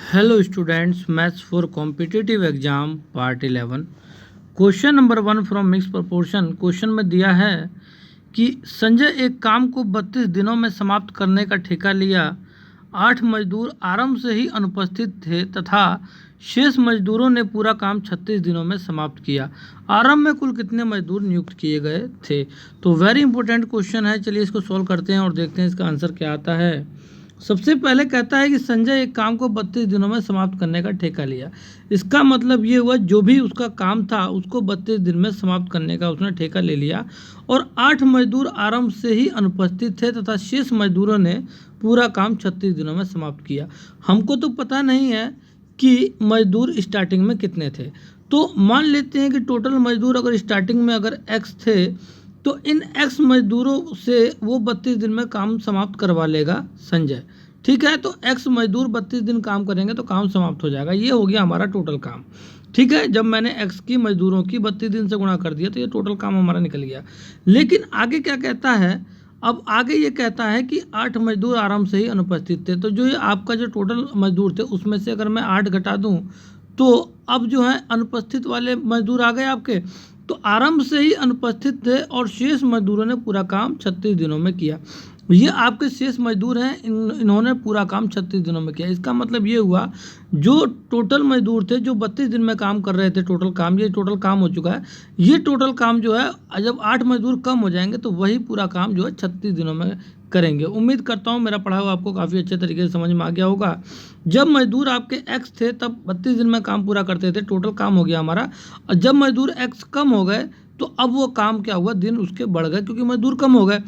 Hello students, maths for competitive exam part 11 question number 1 from mix proportion. Question में दिया है कि संजय एक काम को 32 दिनों में समाप्त करने का ठेका लिया। 8 मजदूर आरंभ से ही अनुपस्थित थे तथा शेष मजदूरों ने पूरा काम 36 दिनों में समाप्त किया। आरंभ में कुल कितने मजदूर नियुक्त किए गए थे? तो वेरी इंपॉर्टेंट क्वेश्चन है। चलिए इसको सॉल्व करते हैं और देखते हैं इसका आंसर क्या आता है। सबसे पहले कहता है कि संजय एक काम को 32 दिनों में समाप्त करने का ठेका लिया। इसका मतलब ये हुआ जो भी उसका काम था उसको 32 दिन में समाप्त करने का उसने ठेका ले लिया। और 8 मजदूर आरंभ से ही अनुपस्थित थे तथा शेष मजदूरों ने पूरा काम 36 दिनों में समाप्त किया। हमको तो पता नहीं है कि मजदूर स्टार्टिंग में कितने थे, तो मान लेते हैं कि टोटल मजदूर अगर स्टार्टिंग में अगर x थे तो इन x मजदूरों से वो 32 दिन में काम समाप्त करवा लेगा संजय। ठीक है, तो x मजदूर 32 दिन काम करेंगे तो काम समाप्त हो जाएगा। ये हो गया हमारा टोटल काम। ठीक है, जब मैंने x की मजदूरों की 32 दिन से गुणा कर दिया तो ये टोटल काम हमारा निकल गया। लेकिन आगे क्या कहता है? अब आगे ये कहता है कि 8 मजदूर आराम से ही अनुपस्थित थे। तो जो ये आपका जो टोटल मजदूर थे उसमें से अगर मैं 8 घटा दूं तो अब जो है अनुपस्थित वाले मजदूर आ गए आपके। तो आरंभ से ही अनुपस्थित थे और शेष मजदूरों ने पूरा काम 36 दिनों में किया। ये आपके शेष मजदूर हैं, इन्होंने पूरा काम 36 दिनों में किया। इसका मतलब ये हुआ जो टोटल मजदूर थे जो 32 दिन में काम कर रहे थे, टोटल काम, ये टोटल काम हो चुका है। ये टोटल काम जो है जब 8 मजदूर कम हो जाएंगे तो वही पूरा काम जो है 36 दिनों में करेंगे। उम्मीद करता हूँ मेरा पढ़ा हुआ आपको काफ़ी अच्छे तरीके से समझ में आ गया होगा। जब मजदूर आपके x थे तब 32 दिन में काम पूरा करते थे, टोटल काम हो गया हमारा। और जब मजदूर x कम हो गए तो अब वो काम क्या हुआ, दिन उसके बढ़ गए क्योंकि मजदूर कम हो गए।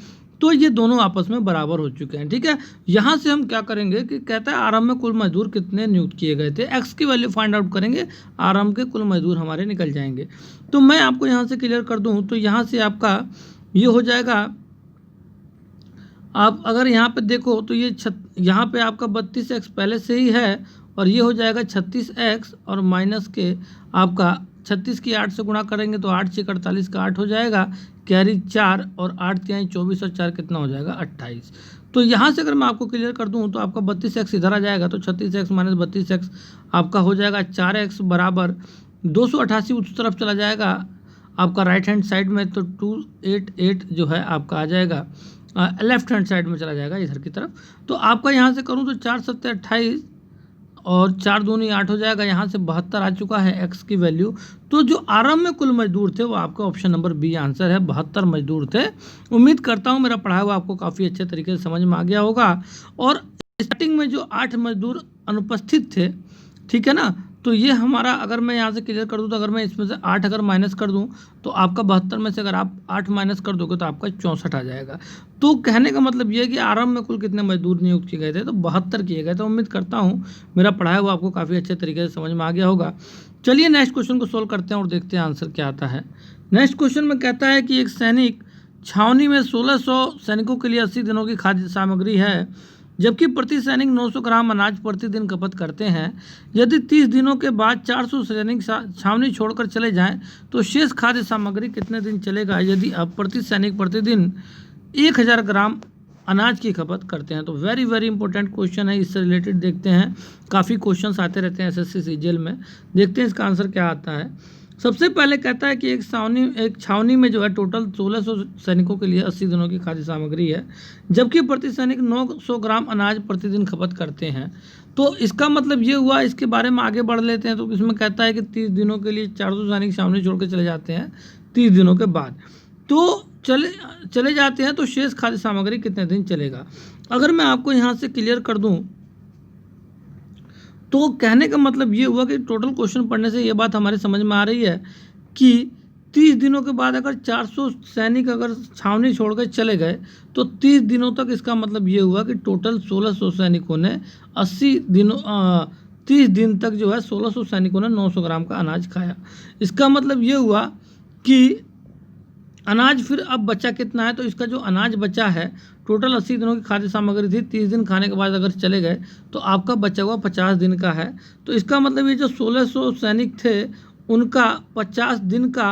तो ये दोनों आपस में बराबर हो चुके हैं। ठीक है, यहाँ से हम क्या करेंगे कि कहता है आरंभ में कुल मजदूर कितने नियुक्त किए गए थे, x की वैल्यू फाइंड आउट करेंगे, आरंभ के कुल मजदूर हमारे निकल जाएंगे। तो मैं आपको यहाँ से क्लियर कर दूँ तो यहाँ से आपका ये हो जाएगा। आप अगर यहाँ पे देखो तो ये यहाँ पे आपका 32x पहले से ही है और ये हो जाएगा 36x और माइनस के आपका 36 की 8 से गुणा करेंगे तो 8 6 48 का 8 हो जाएगा, कैरी 4 और 8 तिहाई 24 और 4 कितना हो जाएगा 28। तो यहाँ से अगर मैं आपको क्लियर कर दूँ तो आपका 32x इधर आ जाएगा तो 36x माइनस 32x आपका हो जाएगा 4x बराबर 288 उस तरफ चला जाएगा आपका राइट हैंड साइड में, तो 288 जो है आपका आ जाएगा लेफ्ट हैंड साइड में चला जाएगा इधर की तरफ। तो आपका यहाँ से करूँ तो 4 7 28 और 4 दूनी 8 हो जाएगा। यहाँ से 72 आ चुका है x की वैल्यू। तो जो आरंभ में कुल मजदूर थे वो आपका ऑप्शन नंबर बी आंसर है, 72 मजदूर थे। उम्मीद करता हूँ मेरा पढ़ाया हुआ आपको काफ़ी अच्छे तरीके से समझ में आ गया होगा। और स्टार्टिंग में जो 8 मजदूर अनुपस्थित थे, ठीक है ना, तो ये हमारा अगर मैं यहाँ से क्लियर कर दूँ तो अगर मैं इसमें से 8 अगर माइनस कर दूँ तो आपका 72 में से अगर आप 8 माइनस कर दोगे तो आपका 64 आ जाएगा। तो कहने का मतलब ये है कि आरंभ में कुल कितने मजदूर नियुक्त किए गए थे, तो 72 किए गए थे। उम्मीद करता हूँ मेरा पढ़ाया हुआ आपको काफ़ी अच्छे तरीके से समझ में आ गया होगा। चलिए नेक्स्ट क्वेश्चन को सोल्व करते हैं और देखते हैं आंसर क्या आता है। नेक्स्ट क्वेश्चन में कहता है कि एक सैनिक छावनी में 1600 सैनिकों के लिए 80 दिनों की खाद्य सामग्री है, जबकि प्रति सैनिक 900 ग्राम अनाज प्रतिदिन खपत करते हैं। यदि 30 दिनों के बाद 400 सैनिक छावनी छोड़कर चले जाएं तो शेष खाद्य सामग्री कितने दिन चलेगा यदि अब प्रति सैनिक प्रतिदिन 1000 ग्राम अनाज की खपत करते हैं? तो वेरी वेरी इंपॉर्टेंट क्वेश्चन है, इससे रिलेटेड देखते हैं। काफ़ी क्वेश्चंस आते रहते हैं एसएससी सीजीएल में, देखते हैं इसका आंसर क्या आता है। सबसे पहले कहता है कि एक छावनी में जो है टोटल 1600 सैनिकों के लिए 80 दिनों की खाद्य सामग्री है, जबकि प्रति सैनिक 900 ग्राम अनाज प्रतिदिन खपत करते हैं। तो इसका मतलब ये हुआ, इसके बारे में आगे बढ़ लेते हैं। तो इसमें कहता है कि 30 दिनों के लिए 400 सैनिक छावनी छोड़ के चले जाते हैं। 30 दिनों के बाद तो चले जाते हैं तो शेष खाद्य सामग्री कितने दिन चलेगा? अगर मैं आपको यहाँ से क्लियर कर दूँ तो कहने का मतलब ये हुआ कि टोटल क्वेश्चन पढ़ने से ये बात हमारे समझ में आ रही है कि 30 दिनों के बाद अगर 400 सैनिक अगर छावनी छोड़कर चले गए तो 30 दिनों तक, इसका मतलब ये हुआ कि टोटल 1600 सैनिकों ने 30 दिन तक जो है 1600 सैनिकों ने 900 ग्राम का अनाज खाया। इसका मतलब ये हुआ कि अनाज फिर अब बचा कितना है, तो इसका जो अनाज बचा है टोटल 80 दिनों की खाद्य सामग्री थी, 30 दिन खाने के बाद अगर चले गए तो आपका बचा हुआ 50 दिन का है। तो इसका मतलब ये जो 1600 सैनिक थे उनका 50 दिन का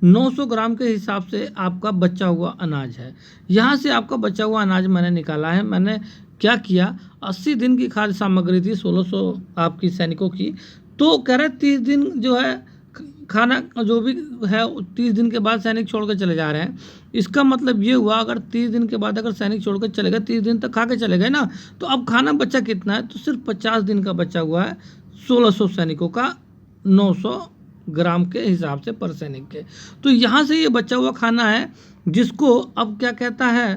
900 ग्राम के हिसाब से आपका बचा हुआ अनाज है। यहाँ से आपका बचा हुआ अनाज मैंने निकाला है। मैंने क्या किया, 80 दिन की खाद्य सामग्री थी 1600 आपकी सैनिकों की, तो कह रहे 30 दिन जो है खाना जो भी है 30 दिन के बाद सैनिक छोड़ कर चले जा रहे हैं। इसका मतलब ये हुआ अगर 30 दिन के बाद अगर सैनिक छोड़ कर चले गए, 30 दिन तक खा के चले गए ना, तो अब खाना बचा कितना है, तो सिर्फ 50 दिन का बचा हुआ है 1600 सैनिकों का 900 ग्राम के हिसाब से पर सैनिक के। तो यहाँ से ये बचा हुआ खाना है जिसको अब क्या कहता है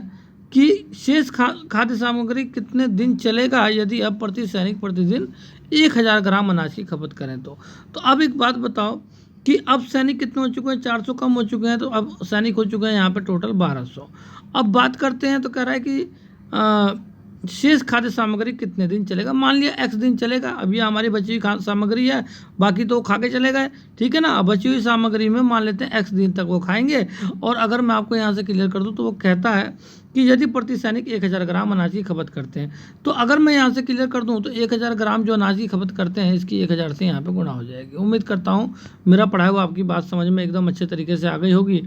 कि शेष खाद्य सामग्री कितने दिन चलेगा यदि अब प्रति सैनिक प्रतिदिन 1000 ग्राम अनाज की खपत करें तो अब एक बात बताओ कि अब सैनिक कितने हो चुके हैं, 400 कम हो चुके हैं, तो अब सैनिक हो चुके हैं यहाँ पे टोटल 1200। अब बात करते हैं तो कह रहा है कि शेष खाद्य सामग्री कितने दिन चलेगा। मान लिया x दिन चलेगा, अब ये हमारी बची हुई सामग्री है, बाकी तो खा के चले गए, ठीक है ना। अब बची हुई सामग्री में मान लेते हैं x दिन तक वो खाएंगे। और अगर मैं आपको यहाँ से क्लियर कर दूँ तो वो कहता है कि यदि प्रति सैनिक 1000 ग्राम अनाज की खपत करते हैं, तो अगर मैं यहाँ से क्लियर कर दूँ तो 1000 ग्राम जो अनाज की खपत करते हैं इसकी 1000 से यहाँ पे गुणा हो जाएगी। उम्मीद करता हूँ मेरा पढ़ाया हुआ आपकी बात समझ में एकदम अच्छे तरीके से आ गई होगी।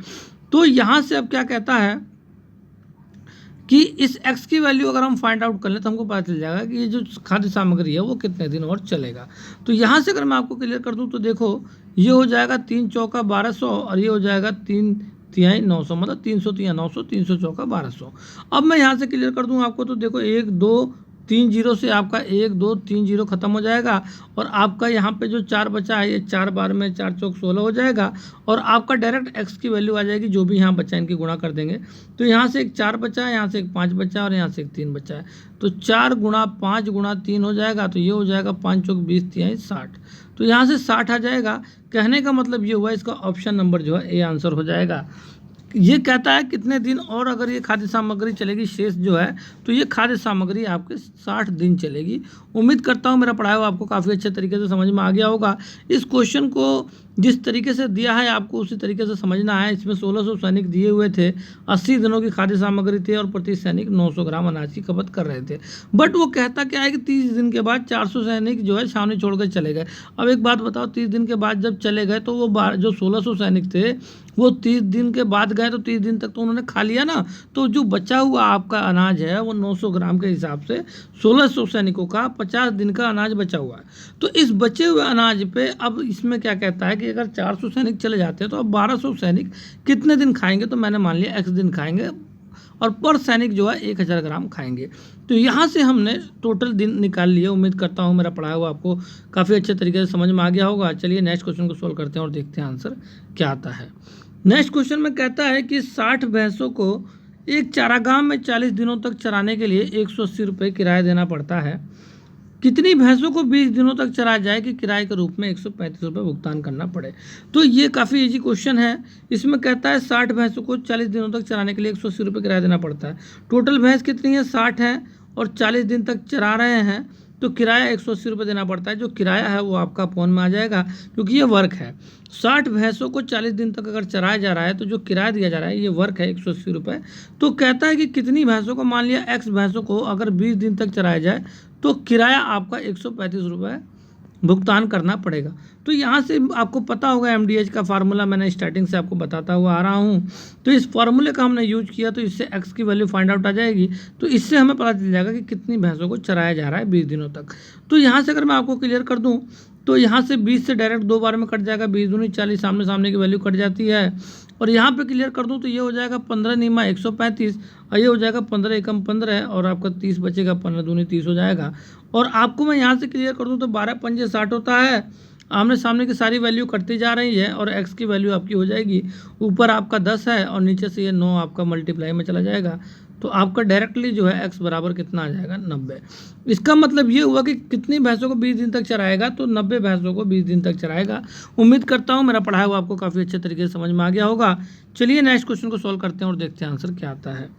तो यहाँ से अब क्या कहता है कि इस x की वैल्यू अगर हम फाइंड आउट कर लें तो हमको पता चल जाएगा कि ये जो खाद्य सामग्री है वो कितने दिन और चलेगा। तो यहाँ से अगर मैं आपको क्लियर कर दूँ तो देखो ये हो जाएगा 3 चौका 1200 और ये हो जाएगा 3 तिहाई 900, मतलब 300 तिहाई 900, 300 चौका 1200। अब मैं यहाँ से क्लियर कर दूँ आपको तो देखो 1 2 3 जीरो से आपका 1 2 3 जीरो खत्म हो जाएगा और आपका यहाँ पे जो 4 बचा है ये 4 बार में 4 चौक 16 हो जाएगा और आपका डायरेक्ट x की वैल्यू आ जाएगी जो भी यहाँ बचा इनकी गुणा कर देंगे। तो यहाँ से एक 4 बचा है, यहाँ से एक 5 बचा है और यहाँ से एक 3 बचा है। तो 4 गुणा 5 गुणा 3 हो जाएगा, तो ये हो जाएगा 5 चौक 20 तिहाई 60। तो यहाँ से 60 आ जाएगा। कहने का मतलब ये हुआ इसका ऑप्शन नंबर जो है ए आंसर हो जाएगा। ये कहता है कितने दिन और अगर ये खाद्य सामग्री चलेगी शेष जो है, तो ये खाद्य सामग्री आपके 60 दिन चलेगी। उम्मीद करता हूँ मेरा पढ़ाया हुआ आपको काफ़ी अच्छे तरीके से समझ में आ गया होगा। इस क्वेश्चन को जिस तरीके से दिया है आपको उसी तरीके से समझना है। इसमें 1600 सैनिक दिए हुए थे, 80 दिनों की खाद्य सामग्री थी और प्रति सैनिक 900 ग्राम अनाज की खपत कर रहे थे। बट वो कहता क्या है कि 30 दिन के बाद 400 सैनिक जो है छावनी छोड़कर चले गए। अब एक बात बताओ, 30 दिन के बाद जब चले गए तो वो जो 1600 सैनिक थे वो 30 दिन के बाद गए तो 30 दिन तक तो उन्होंने खा लिया ना। तो जो बचा हुआ आपका अनाज है वो 900 ग्राम के हिसाब से 1600 सैनिकों का 50 दिन का अनाज बचा हुआ है। तो इस बचे हुए अनाज पे अब इसमें क्या कहता है कि अगर 400 सैनिक चले जाते हैं तो अब 1200 सैनिक कितने दिन खाएंगे। तो मैंने मान लिया x दिन खाएंगे और पर सैनिक जो है 1000 ग्राम खाएंगे। तो यहाँ से हमने टोटल दिन निकाल लिए। उम्मीद करता हूँ मेरा पढ़ाया हुआ आपको काफ़ी अच्छे तरीके से समझ में आ गया होगा। चलिए नेक्स्ट क्वेश्चन को सोल्व करते हैं और देखते हैं आंसर क्या आता है। नेक्स्ट क्वेश्चन में कहता है कि 60 भैंसों को एक चारागाह में 40 दिनों तक चराने के लिए 180 रुपये किराया देना पड़ता है। कितनी भैंसों को 20 दिनों तक चराया जाए कि किराए के रूप में 135 रुपये भुगतान करना पड़े। तो ये काफ़ी इजी क्वेश्चन है। इसमें कहता है 60 भैंसों को 40 दिनों तक चराने के लिए 180 रुपये किराया देना पड़ता है। टोटल भैंस कितनी है, 60 है और 40 दिन तक चरा रहे हैं तो किराया 180 रुपये देना पड़ता है। जो किराया है वो आपका फोन में आ जाएगा क्योंकि ये वर्क है। 60 भैंसों को 40 दिन तक अगर चराया जा रहा है तो जो किराया दिया जा रहा है ये वर्क है 180 रुपये। तो कहता है कि कितनी भैंसों को, मान लिया x भैंसों को अगर 20 दिन तक चराया जाए तो किराया आपका 135 रुपये भुगतान करना पड़ेगा। तो यहाँ से आपको पता होगा MDH का फार्मूला मैंने स्टार्टिंग से आपको बताता हुआ आ रहा हूँ। तो इस फार्मूले का हमने यूज किया तो इससे x की वैल्यू फाइंड आउट आ जाएगी। तो इससे हमें पता चल जाएगा कि कितनी भैंसों को चराया जा रहा है 20 दिनों तक। तो यहाँ से अगर मैं आपको क्लियर कर दूँ तो यहाँ से 20 से डायरेक्ट 2 बार में कट जाएगा, 20 दूनी 40, सामने सामने की वैल्यू कट जाती है। और यहाँ पे क्लियर कर दूँ तो ये हो जाएगा 15 निमा 135 और ये हो जाएगा 15 एकम 15 और आपका 30 बचेगा, 15 दूनी 30 हो जाएगा। और आपको मैं यहाँ से क्लियर कर दूँ तो 12 पंजे 60 होता है। आमने सामने की सारी वैल्यू कटती जा रही है और x की वैल्यू आपकी हो जाएगी, ऊपर आपका 10 है और नीचे से ये 9 आपका मल्टीप्लाई में चला जाएगा। तो आपका डायरेक्टली जो है x बराबर कितना आ जाएगा, 90। इसका मतलब ये हुआ कि कितनी भैंसों को 20 दिन तक चराएगा, तो 90 भैंसों को 20 दिन तक चराएगा। उम्मीद करता हूँ मेरा पढ़ाया हुआ आपको काफ़ी अच्छे तरीके से समझ में आ गया होगा। चलिए नेक्स्ट क्वेश्चन को सॉल्व करते हैं और देखते हैं आंसर क्या आता है।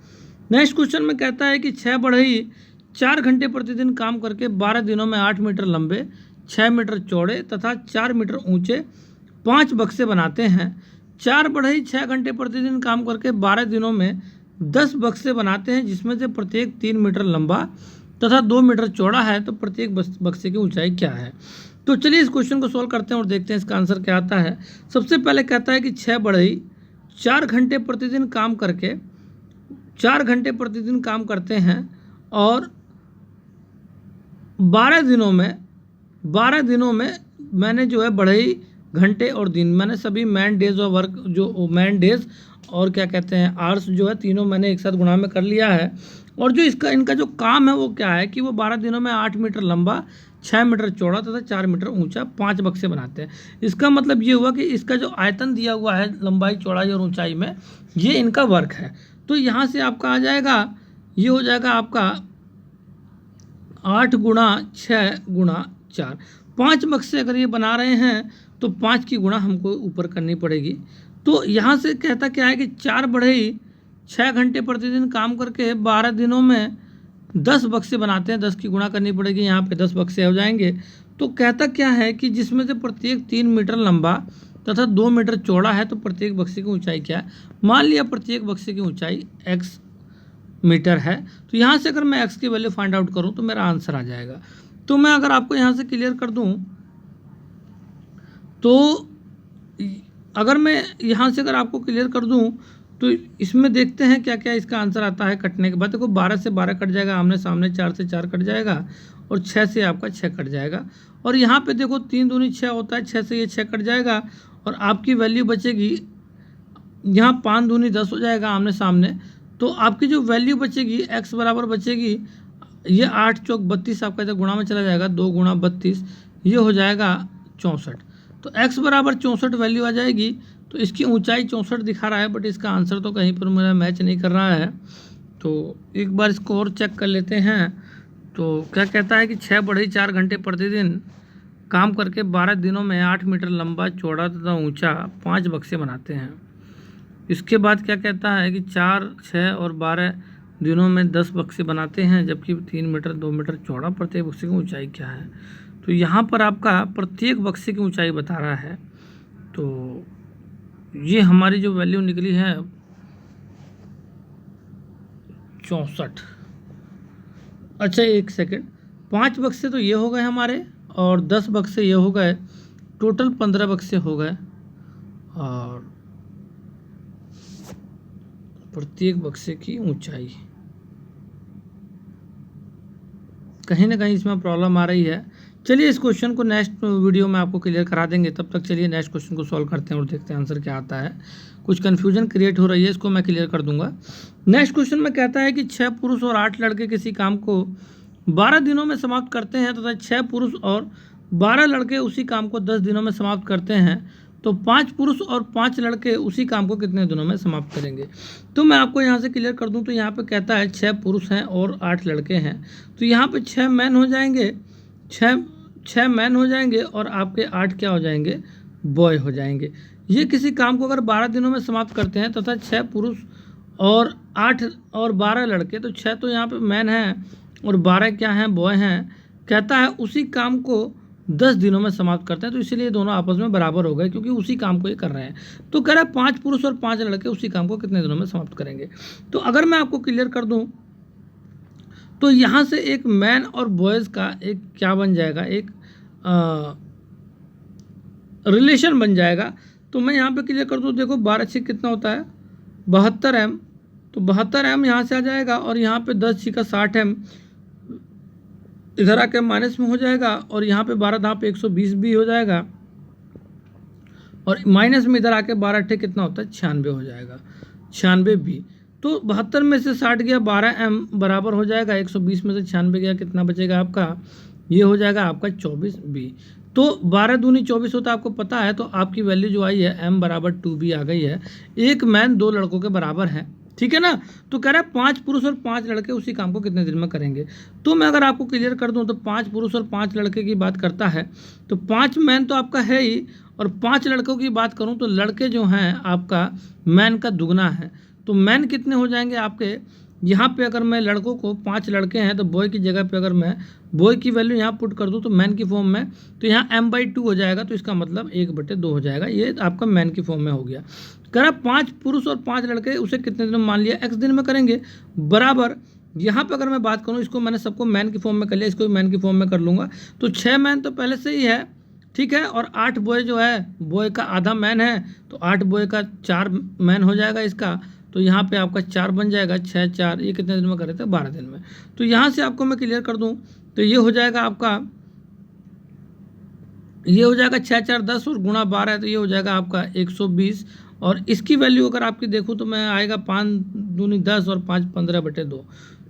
नेक्स्ट क्वेश्चन में कहता है कि 6 बढ़ई 4 घंटे प्रतिदिन काम करके 12 दिनों में 8 मीटर लंबे, 6 मीटर चौड़े तथा 4 मीटर ऊंचे 5 बक्से बनाते हैं। 4 बढ़ई 6 घंटे प्रतिदिन काम करके 12 दिनों में 10 बक्से बनाते हैं जिसमें से प्रत्येक 3 मीटर लंबा तथा 2 मीटर चौड़ा है। तो प्रत्येक बक्से की ऊंचाई क्या है। तो चलिए इस क्वेश्चन को सॉल्व करते हैं और देखते हैं इसका आंसर क्या आता है। सबसे पहले कहता है कि 6 बढ़ई 4 घंटे प्रतिदिन काम करके 4 घंटे प्रतिदिन काम करते हैं और 12 दिनों में मैंने जो है बढ़ई घंटे और दिन, मैंने सभी मैन डेज और वर्क जो मैन डेज और क्या कहते हैं आवर्स जो है तीनों मैंने एक साथ गुणा में कर लिया है। और जो इनका जो काम है वो क्या है कि वो 12 दिनों में 8 मीटर लंबा, 6 मीटर चौड़ा तथा 4 मीटर ऊंचा 5 बक्से बनाते हैं। इसका मतलब ये हुआ कि इसका जो आयतन दिया हुआ है लंबाई, चौड़ाई और ऊंचाई में, ये इनका वर्क है। तो यहाँ से आपका आ जाएगा, ये हो जाएगा आपका 8 गुणा 6 गुणा 4, 5 बक्से अगर ये बना रहे हैं तो 5 की गुणा हमको ऊपर करनी पड़ेगी। तो यहाँ से कहता क्या है कि 4 बढ़ई 6 घंटे प्रतिदिन काम करके 12 दिनों में 10 बक्से बनाते हैं, 10 की गुणा करनी पड़ेगी, यहाँ पे 10 बक्से हो जाएंगे। तो कहता क्या है कि जिसमें से प्रत्येक 3 मीटर लंबा तथा 2 मीटर चौड़ा है, तो प्रत्येक बक्से की ऊंचाई क्या है। मान लिया प्रत्येक बक्से की ऊंचाई x मीटर है, तो यहाँ से अगर मैं x की वैल्यू फाइंड आउट करूँ तो मेरा आंसर आ जाएगा। तो मैं अगर आपको यहाँ से क्लियर कर दूँ, तो अगर मैं यहाँ से अगर आपको क्लियर कर दूँ तो इसमें देखते हैं क्या क्या इसका आंसर आता है कटने के बाद। देखो 12 से 12 कट जाएगा आमने सामने, 4 से 4 कट जाएगा और 6 से आपका 6 कट जाएगा। और यहाँ पे देखो 3 दूनी 6 होता है, 6 से ये 6 कट जाएगा और आपकी वैल्यू बचेगी, यहाँ 5 दूनी 10 हो जाएगा आमने सामने। तो आपकी जो वैल्यू बचेगी x बराबर बचेगी, ये 8 चौक 32 आपका इधर गुणा में चला जाएगा, 2 गुणा 32, ये हो जाएगा 64। तो x बराबर 64 वैल्यू आ जाएगी। तो इसकी ऊंचाई 64 दिखा रहा है, बट इसका आंसर तो कहीं पर मेरा मैच नहीं कर रहा है। तो एक बार इसको और चेक कर लेते हैं। तो क्या कहता है कि 6 बढ़ई 4 घंटे प्रतिदिन काम करके 12 दिनों में 8 मीटर लंबा, चौड़ा तथा ऊंचा 5 बक्से बनाते हैं। इसके बाद क्या कहता है कि 4, 6 और 12 दिनों में 10 बक्से बनाते हैं, जबकि 3 मीटर 2 मीटर चौड़ा प्रत्येक बक्से की ऊंचाई क्या है। तो यहाँ पर आपका प्रत्येक बक्से की ऊंचाई बता रहा है। तो ये हमारी जो वैल्यू निकली है 64। अच्छा एक सेकेंड, 5 बक्से तो ये हो गए हमारे और 10 बक्से ये हो गए, टोटल 15 बक्से हो गए। और प्रत्येक बक्से की ऊंचाई, कहीं ना कहीं इसमें प्रॉब्लम आ रही है। चलिए इस क्वेश्चन को नेक्स्ट वीडियो में आपको क्लियर करा देंगे। तब तक चलिए नेक्स्ट क्वेश्चन को सॉल्व करते हैं और देखते हैं आंसर क्या आता है। कुछ कन्फ्यूजन क्रिएट हो रही है, इसको मैं क्लियर कर दूंगा। नेक्स्ट क्वेश्चन में कहता है कि 6 पुरुष और 8 लड़के किसी काम को 12 दिनों में समाप्त करते हैं तथा 6 पुरुष और 12 लड़के उसी काम को 10 दिनों में समाप्त करते हैं, तो 5 पुरुष और 5 लड़के उसी काम को कितने दिनों में समाप्त करेंगे। तो मैं आपको यहाँ से क्लियर कर दूँ। तो यहाँ पे कहता है 6 पुरुष हैं और 8 लड़के हैं, तो यहाँ पे 6 मैन हो जाएंगे, 6 मैन हो जाएंगे और आपके 8 क्या हो जाएंगे, बॉय हो जाएंगे। ये किसी काम को अगर 12 दिनों में समाप्त करते हैं तथा 6 पुरुष और 8 और 12 लड़के, तो 6 तो यहाँ पे मैन हैं और 12 क्या हैं, बॉय हैं। कहता है उसी काम को 10 दिनों में समाप्त करते हैं, तो इसीलिए दोनों आपस में बराबर हो गए क्योंकि उसी काम को ये कर रहे हैं। तो कह रहा है 5 पुरुष और 5 लड़के उसी काम को कितने दिनों में समाप्त करेंगे। तो अगर मैं आपको क्लियर कर दूं तो यहाँ से एक मैन और बॉयज़ का एक क्या बन जाएगा, एक रिलेशन बन जाएगा। तो मैं यहाँ पे क्लियर कर दूँ, देखो 12 6 कितना होता है 72 m, तो 72 m यहाँ से आ जाएगा और यहाँ पे 10 6 का 60 m इधर आके माइनस में हो जाएगा और यहाँ पे 12 धाप 120 भी हो जाएगा और माइनस में इधर आके 12 अट्ठे कितना होता है 96 हो जाएगा, 96 भी। तो 72 में से 60 गया 12 m बराबर हो जाएगा 120 में से 96 गया, कितना बचेगा आपका, ये हो जाएगा आपका 24 b। तो 12 दूनी 24 होता है आपको पता है। तो आपकी वैल्यू जो आई है m बराबर 2b आ गई है। एक मैन 2 लड़कों के बराबर है, ठीक है ना। तो कह रहा है 5 पुरुष और 5 लड़के उसी काम को कितने दिन में करेंगे। तो मैं अगर आपको क्लियर कर दूं तो 5 पुरुष और 5 लड़के की बात करता है तो 5 मैन तो आपका है ही, और 5 लड़कों की बात करूं तो लड़के जो हैं आपका मैन का दुगना है। तो मैन कितने हो जाएंगे आपके, यहाँ पे अगर मैं लड़कों को 5 लड़के हैं तो बॉय की जगह पे अगर मैं बॉय की वैल्यू यहाँ पुट कर दूँ तो मैन की फॉर्म में, तो यहाँ m/2 हो जाएगा। तो इसका मतलब 1/2 हो जाएगा, ये आपका मैन की फॉर्म में हो गया। कह रहा 5 पुरुष और 5 लड़के उसे कितने दिन में, मान लिया x दिन में करेंगे, बराबर यहाँ पे अगर मैं बात करूँ, इसको मैंने सबको मैन की फॉर्म में कर लिया, इसको भी मैन की फॉर्म में कर लूँगा। तो 6 मैन तो पहले से ही है, ठीक है, और 8 बॉय जो है, बॉय का आधा मैन है तो 8 बॉय का 4 मैन हो जाएगा इसका। तो यहाँ पे आपका 4 बन जाएगा, 6 4, ये कितने दिन में करे थे, 12 दिन में। तो यहाँ से आपको मैं क्लियर कर दूँ तो ये हो जाएगा आपका, ये हो जाएगा 6 4 10 और गुणा 12 है तो ये हो जाएगा आपका 120। और इसकी वैल्यू अगर आपकी देखूँ तो मैं आएगा 5 दूनी 10 और 5 15/2,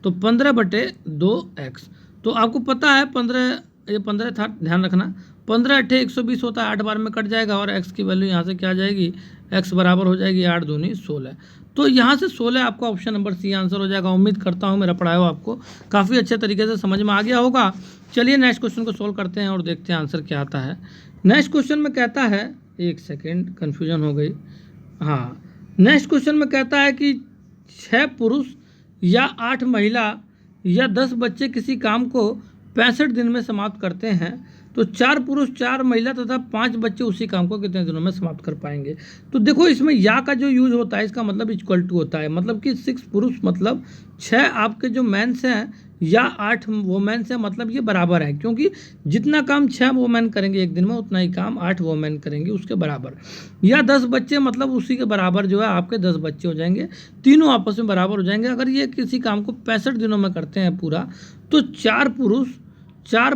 तो 15/2 x। तो आपको पता है 15, ये 15 था, ध्यान रखना, 15 अट्ठे 120 होता है, 8 बार में कट जाएगा और x की वैल्यू यहाँ से क्या आ जाएगी, x बराबर हो जाएगी 8 दूनी 16। तो यहाँ से 16 आपका ऑप्शन नंबर सी आंसर हो जाएगा। उम्मीद करता हूँ मेरा पढ़ाया हुआ आपको काफ़ी अच्छे तरीके से समझ में आ गया होगा। चलिए नेक्स्ट क्वेश्चन को सोल्व करते हैं और देखते हैं आंसर क्या आता है। नेक्स्ट क्वेश्चन में कहता है, एक सेकेंड कन्फ्यूजन हो गई, हाँ, नेक्स्ट क्वेश्चन में कहता है कि 6 पुरुष या 8 महिला या 10 बच्चे किसी काम को 65 दिन में समाप्त करते हैं, तो 4 पुरुष 4 महिला तथा 5 बच्चे उसी काम को कितने दिनों में समाप्त कर पाएंगे। तो देखो इसमें या का जो यूज होता है इसका मतलब इक्वल टू होता है, मतलब कि 6 पुरुष मतलब 6 आपके जो मेंस हैं या 8 वोमेन्स हैं, मतलब ये बराबर है, क्योंकि जितना काम 6 वोमेन करेंगे एक दिन में उतना ही काम 8 वोमेन करेंगे उसके बराबर। या 10 बच्चे मतलब उसी के बराबर जो है आपके 10 बच्चे हो जाएंगे, तीनों आपस में बराबर हो जाएंगे। अगर ये किसी काम को 65 दिनों में करते हैं पूरा, तो 4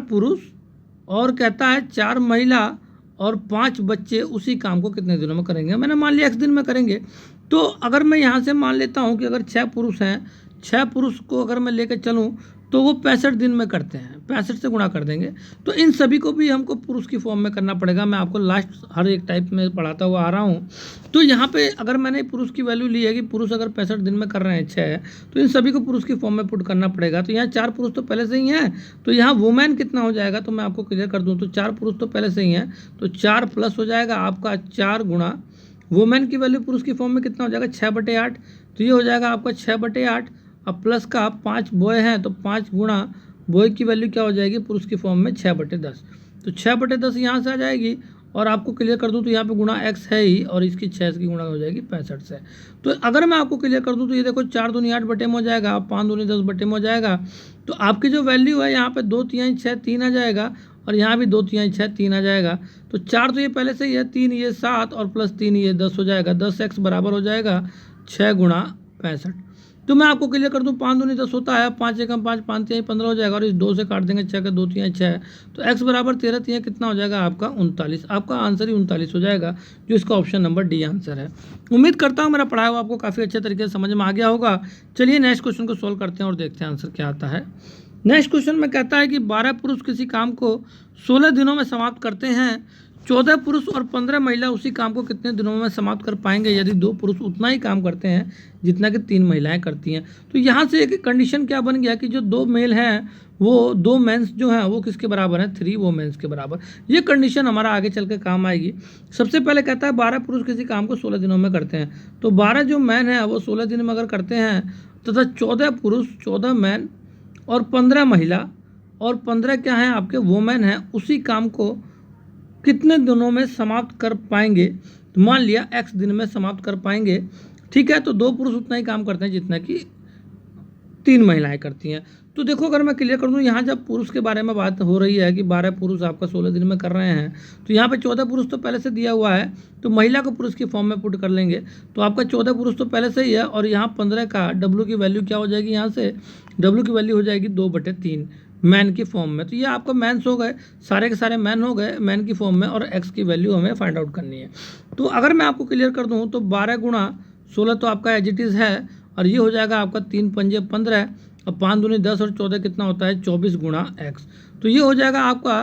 पुरुष और कहता है 4 महिला और 5 बच्चे उसी काम को कितने दिनों में करेंगे। मैंने मान लिया x दिन में करेंगे, तो अगर मैं यहाँ से मान लेता हूँ कि अगर 6 पुरुष हैं, 6 पुरुष को अगर मैं लेकर चलूँ तो वो 65 दिन में करते हैं, 65 से गुणा कर देंगे। तो इन सभी को भी हमको पुरुष की फॉर्म में करना पड़ेगा। मैं आपको लास्ट हर एक टाइप में पढ़ाता हुआ आ रहा हूँ। तो यहाँ पे अगर मैंने पुरुष की वैल्यू ली है कि पुरुष अगर 65 दिन में कर रहे हैं 6, तो इन सभी को पुरुष की फॉर्म में पुट करना पड़ेगा। तो यहाँ 4 पुरुष तो पहले से ही हैं, तो यहाँ वुमेन कितना हो जाएगा, तो मैं आपको क्लियर कर दूँ। तो 4 पुरुष तो पहले से ही हैं, तो 4 प्लस हो जाएगा आपका 4 गुणा वुमेन की वैल्यू पुरुष की फॉर्म में कितना हो जाएगा, 6/8। तो ये हो जाएगा आपका 6/8। अब प्लस का 5 बॉय हैं तो 5 गुणा बॉय की वैल्यू क्या हो जाएगी पुरुष की फॉर्म में 6/10। तो 6/10 यहाँ से आ जाएगी। और आपको क्लियर कर दूँ तो यहाँ पे गुणा x है ही, और इसकी 6 की गुणा हो जाएगी 65 से। तो अगर मैं आपको क्लियर कर दूँ तो ये देखो 4 दूनी 8 बटे में हो जाएगा, 5 दूनी 10 बटे में हो जाएगा। तो आपकी जो वैल्यू है यहाँ पे 2 तिहाई 6 3 आ जाएगा, और यहाँ भी 2 तिहाई 6 3 आ जाएगा। तो 4 तो ये पहले से ही है, 3 ये 7 और प्लस 3 ये 10 हो जाएगा। 10x बराबर हो जाएगा 6 गुणा 65। तो मैं आपको क्लियर कर दूं 5 दूनी 10 होता है, 5 एकम 5 5 तिहाई 15 हो जाएगा, और इस 2 से काट देंगे 6 का 2 तिहाई 6। तो x बराबर 13 तिहाई कितना हो जाएगा आपका 39। आपका आंसर ही 39 हो जाएगा, जो इसका ऑप्शन नंबर डी आंसर है। उम्मीद करता हूँ मेरा पढ़ाया हुआ आपको काफ़ी अच्छे तरीके से समझ में आ गया होगा। चलिए नेक्स्ट क्वेश्चन को सोल्व करते हैं और देखते हैं आंसर क्या आता है। नेक्स्ट क्वेश्चन में कहता है कि 12 पुरुष किसी काम को 16 दिनों में समाप्त करते हैं, 14 पुरुष और 15 महिला उसी काम को कितने दिनों में समाप्त कर पाएंगे यदि 2 पुरुष उतना ही काम करते हैं जितना कि 3 महिलाएं करती हैं। तो यहाँ से एक कंडीशन क्या बन गया कि जो 2 मेल हैं वो 2 मेंस जो हैं वो किसके बराबर हैं, 3 वो मेंस के बराबर। ये कंडीशन हमारा आगे चल के काम आएगी। सबसे पहले कहता है 12 पुरुष किसी काम को 16 दिनों में करते हैं, तो 12 जो मैन है वो 16 दिन में अगर करते हैं, तथा 14 पुरुष 14 मैन और 15 महिला और 15 क्या हैं आपके वोमेन हैं उसी काम को कितने दिनों में समाप्त कर पाएंगे। तो मान लिया x दिन में समाप्त कर पाएंगे, ठीक है। तो 2 पुरुष उतना ही काम करते हैं जितना कि 3 महिलाएं करती हैं। तो देखो अगर मैं क्लियर कर दूं, यहाँ जब पुरुष के बारे में बात हो रही है कि 12 पुरुष आपका 16 दिन में कर रहे हैं, तो यहाँ पे 14 पुरुष तो पहले से दिया हुआ है, तो महिला को पुरुष की फॉर्म में पुट कर लेंगे। तो आपका 14 पुरुष तो पहले से ही है, और यहाँ 15 का W की वैल्यू क्या हो जाएगी, यहाँ से W की वैल्यू हो जाएगी 2/3 मैन की फॉर्म में। तो ये आपका मैन्स हो गए, सारे के सारे मैन हो गए मैन की फॉर्म में, और x की वैल्यू हमें फाइंड आउट करनी है। तो अगर मैं आपको क्लियर कर दूँ तो 12 गुणा 16 तो आपका एज इट इज़ है, और ये हो जाएगा आपका 3 पंजे 15 और 5 दूनी 10 और 14 कितना होता है 24 गुणा x। तो ये हो जाएगा आपका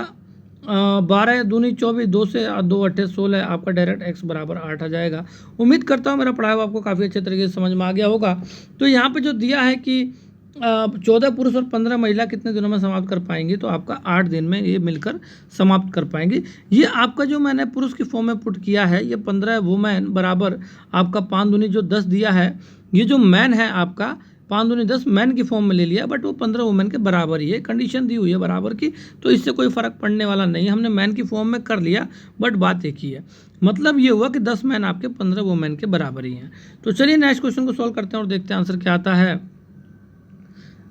12 दूनी 24, 2 से 2 अट्ठे 16, आपका डायरेक्ट x बराबर 8 आ जाएगा। उम्मीद करता हूँ मेरा पढ़ाया हुआ आपको काफ़ी अच्छे तरीके से समझ में आ गया होगा। तो यहाँ पे जो दिया है कि 14 पुरुष और 15 महिला कितने दिनों में समाप्त कर पाएंगे, तो आपका 8 दिन में ये मिलकर समाप्त कर पाएंगे। ये आपका जो मैंने पुरुष की फॉर्म में पुट किया है, ये 15 वुमेन बराबर आपका 5 दूनी जो 10 दिया है, ये जो मैन है आपका 5 दूनी 10 मैन की फॉर्म में ले लिया, बट वो 15 वुमेन के बराबर ही है। कंडीशन दी हुई है बराबर की, तो इससे कोई फ़र्क पड़ने वाला नहीं है। हमने मैन की फॉर्म में कर लिया, बट बात एक ही है। मतलब ये हुआ कि 10 मैन आपके 15 वुमेन के बराबर ही हैं। तो चलिए नेक्स्ट क्वेश्चन को सॉल्व करते हैं और देखते हैं आंसर क्या आता है।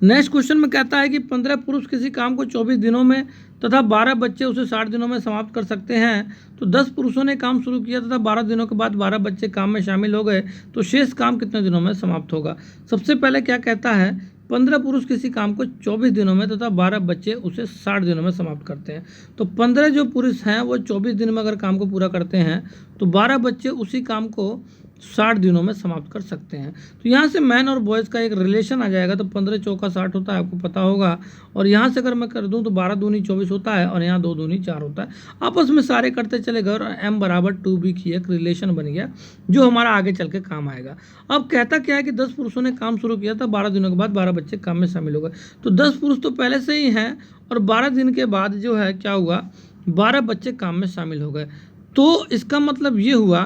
नेक्स्ट क्वेश्चन में कहता है कि 15 पुरुष किसी काम को 24 दिनों में तथा 12 बच्चे उसे 60 दिनों में समाप्त कर सकते हैं, तो 10 पुरुषों ने काम शुरू किया तथा 12 दिनों के बाद 12 बच्चे काम में शामिल हो गए, तो शेष काम कितने दिनों में समाप्त होगा। सबसे पहले क्या कहता है, 15 पुरुष किसी काम को 24 दिनों में तथा 12 बच्चे उसे 60 दिनों में समाप्त करते हैं। तो 15 जो पुरुष हैं वो 24 दिन में अगर काम को पूरा करते हैं तो 12 बच्चे उसी काम को 60 दिनों में समाप्त कर सकते हैं। तो यहाँ से मैन और बॉयज़ का एक रिलेशन आ जाएगा। तो 15 चौका 60 होता है, आपको पता होगा। और यहाँ से अगर मैं कर दूँ तो 12 दूनी 24 होता है और यहाँ 2 दूनी 4 होता है। आपस में सारे करते चले गए और m बराबर 2b की एक रिलेशन बन गया जो हमारा आगे चल के काम आएगा। अब कहता क्या है कि 10 पुरुषों ने काम शुरू किया था, 12 दिनों के बाद 12 बच्चे काम में शामिल हो गए। तो 10 पुरुष तो पहले से ही हैं और 12 दिन के बाद जो है क्या हुआ, 12 बच्चे काम में शामिल हो गए। तो इसका मतलब ये हुआ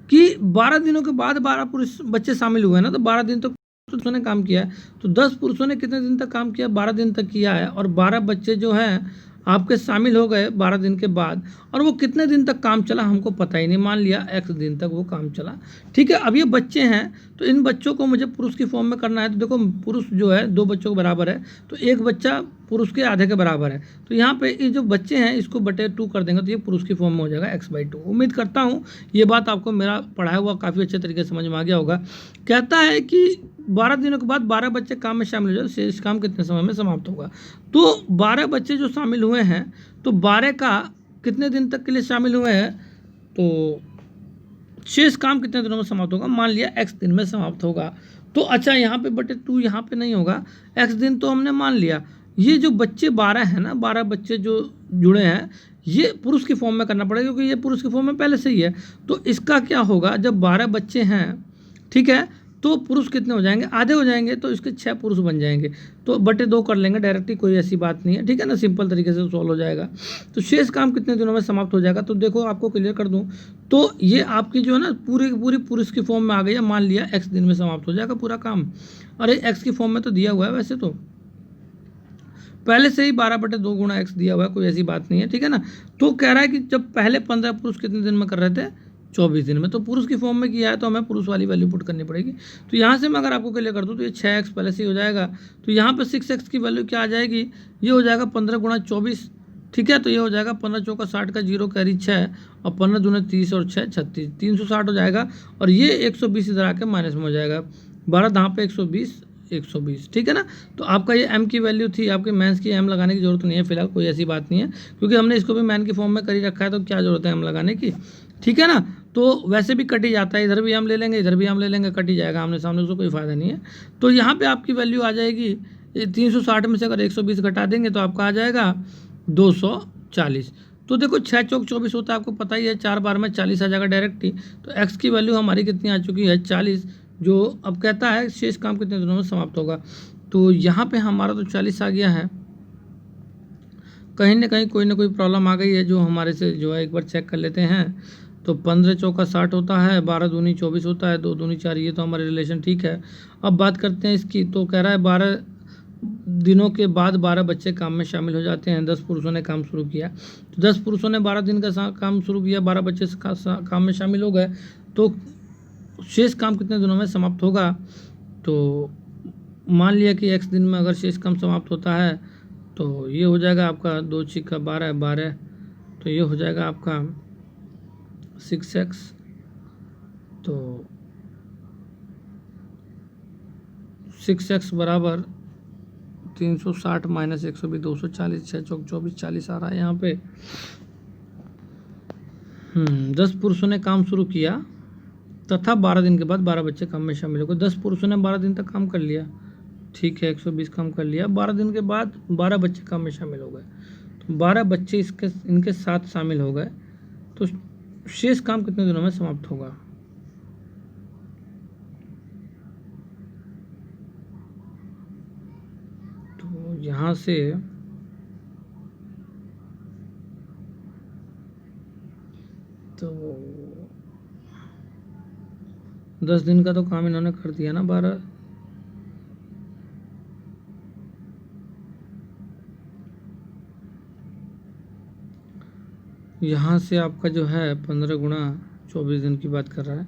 कि 12 दिनों के बाद 12 पुरुष बच्चे शामिल हुए ना, तो 12 दिन तक पुरुषों ने काम किया है। तो 10 पुरुषों ने कितने दिन तक काम किया, 12 दिन तक किया है। और 12 बच्चे जो हैं आपके शामिल हो गए 12 दिन के बाद। और वो कितने दिन तक काम चला हमको पता ही नहीं, मान लिया x दिन तक वो काम चला। ठीक है, अब ये बच्चे हैं तो इन बच्चों को मुझे पुरुष की फॉर्म में करना है। तो देखो पुरुष जो है 2 बच्चों के बराबर है, तो एक बच्चा पुरुष के आधे के बराबर है। तो यहाँ पे ये जो बच्चे हैं इसको बटे 2 कर देंगे तो ये पुरुष की फॉर्म में हो जाएगा x/2। उम्मीद करता हूँ ये बात आपको मेरा पढ़ाया हुआ काफ़ी अच्छे तरीके से समझ में आ गया होगा। कहता है कि 12 दिनों के बाद 12 बच्चे काम में शामिल हो जाए, शेष काम कितने समय में समाप्त होगा। तो 12 बच्चे जो शामिल हुए हैं तो 12 का कितने दिन तक के लिए शामिल हुए हैं, तो शेष काम कितने दिनों में समाप्त होगा, मान लिया x दिन में समाप्त होगा। तो अच्छा यहाँ पे बटे 2 यहाँ पे नहीं होगा, x दिन तो हमने मान लिया। ये जो बच्चे 12 हैं ना, 12 बच्चे जो जुड़े हैं ये पुरुष की फॉर्म में करना पड़ेगा क्योंकि ये पुरुष की फॉर्म में पहले से ही है। तो इसका क्या होगा, जब 12 बच्चे हैं ठीक है तो पुरुष कितने हो जाएंगे, आधे हो जाएंगे, तो इसके 6 पुरुष बन जाएंगे। तो बटे 2 कर लेंगे डायरेक्टली, कोई ऐसी बात नहीं है। ठीक है ना, सिंपल तरीके से सॉल्व हो जाएगा। तो शेष काम कितने दिनों में समाप्त हो जाएगा, तो देखो आपको क्लियर कर दूं तो ये आपकी जो है ना पूरी पूरी पुरुष की फॉर्म में आ गई है। मान लिया x दिन में समाप्त हो जाएगा पूरा काम। अरे x की फॉर्म में तो दिया हुआ है, वैसे तो पहले से ही 12/2 गुणा x दिया हुआ है, कोई ऐसी बात नहीं है। ठीक है ना, तो कह रहा है कि जब पहले 15 पुरुष कितने दिन में कर रहे थे, 24 दिन में। तो पुरुष की फॉर्म में किया है तो हमें पुरुष वाली वैल्यू पुट करनी पड़ेगी। तो यहाँ से मैं अगर आपको क्लियर कर दूँ तो ये 6x पहले से ही हो जाएगा। तो यहाँ पे 6x की वैल्यू क्या आ जाएगी, ये हो जाएगा 15 गुणा 24। ठीक है, तो ये हो जाएगा 15 चौका 60 का 0 कैरी 6 और 15 दूने 30 और 6 36, 360 हो जाएगा। और ये 120 इधर आके माइनस में हो जाएगा, 12 दहाँ पे 120 120। ठीक है ना, तो आपका ये m की वैल्यू थी, आपके मैंस की m लगाने की जरूरत नहीं है फिलहाल, कोई ऐसी बात नहीं है क्योंकि हमने इसको भी मैन की फॉर्म में कर ही रखा है, तो क्या जरूरत है m लगाने की। ठीक है ना, तो वैसे भी कट ही जाता है, इधर भी हम ले लेंगे इधर भी हम ले लेंगे, कट ही जाएगा आमने सामने, उसको कोई फ़ायदा नहीं है। तो यहाँ पे आपकी वैल्यू आ जाएगी 360 में से अगर 120 घटा देंगे तो आपका आ जाएगा 240। तो देखो 6 चौक 24 होता है, आपको पता ही है, 4 बार में 40 आ जाएगा डायरेक्ट ही। तो x की वैल्यू हमारी कितनी आ चुकी है, 40। जो अब कहता है शेष काम कितने दिनों में समाप्त होगा, तो यहाँ पे हमारा तो 40 आ गया है। कहीं ना कहीं कोई ना कोई प्रॉब्लम आ गई है जो हमारे से जो है एक बार चेक कर लेते हैं। तो 15 चौका 60 होता है, 12 दूनी 24 होता है, 2 दूनी 4, ये तो हमारे रिलेशन ठीक है। अब बात करते हैं इसकी, तो कह रहा है 12 दिनों के बाद 12 बच्चे काम में शामिल हो जाते हैं, 10 पुरुषों ने काम शुरू किया। तो 10 पुरुषों ने 12 दिन का काम शुरू किया, 12 बच्चे काम में शामिल हो गए, तो शेष काम कितने दिनों में समाप्त होगा। तो मान लिया कि x दिन में अगर शेष काम समाप्त होता है तो ये हो जाएगा आपका 2 छिक्का 12, तो ये हो जाएगा आपका 6x। तो 6x बराबर 360 माइनस 120 240, 6 चौक 24 40 आ रहा है यहाँ पे। 10 पुरुषों ने काम शुरू किया तथा 12 दिन के बाद 12 बच्चे काम में शामिल हो गए। 10 पुरुषों ने 12 दिन तक काम कर लिया, ठीक है, 120 काम कर लिया। 12 दिन के बाद 12 बच्चे काम में शामिल हो गए, तो 12 बच्चे इनके साथ शामिल हो गए, तो शेष काम कितने दिनों में समाप्त होगा। तो यहाँ से तो 10 दिन का तो काम इन्होंने कर दिया ना, 12 यहाँ से आपका जो है 15 गुणा 24 दिन की बात कर रहा है।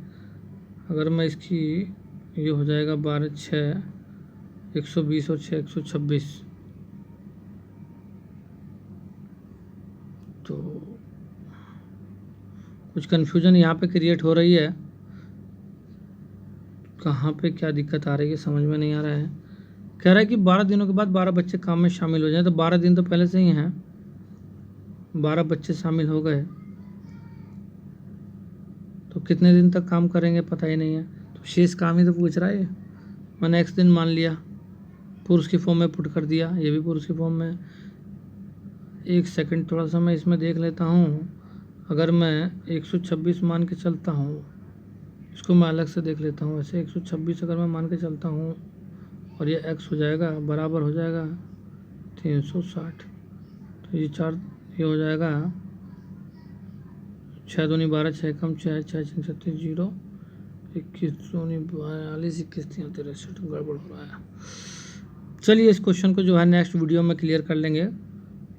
अगर मैं इसकी ये हो जाएगा 12 6 120 और 6 126। तो कुछ कन्फ्यूजन यहाँ पे क्रिएट हो रही है, कहाँ पे क्या दिक्कत आ रही है समझ में नहीं आ रहा है। कह रहा है कि 12 दिनों के बाद 12 बच्चे काम में शामिल हो जाए, तो 12 दिन तो पहले से ही हैं, 12 बच्चे शामिल हो गए, तो कितने दिन तक काम करेंगे पता ही नहीं है। तो शेष काम ही तो पूछ रहा है। मैंने x दिन मान लिया, पुरुष की फॉर्म में पुट कर दिया, ये भी पुरुष की फॉर्म में। एक सेकंड थोड़ा सा मैं इसमें देख लेता हूँ। अगर मैं 126 मान के चलता हूँ, इसको मैं अलग से देख लेता हूँ। ऐसे 126 अगर मैं मान के चलता हूँ और ये x हो जाएगा, बराबर हो जाएगा 360, तो ये 4 ये हो जाएगा 6 दूनी 12, 6 कम 6 6 36 0, 21 दूनी 42, 21 63, गड़बड़ हो रहा है। चलिए इस क्वेश्चन को जो है नेक्स्ट वीडियो में क्लियर कर लेंगे।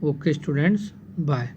Okay students, bye.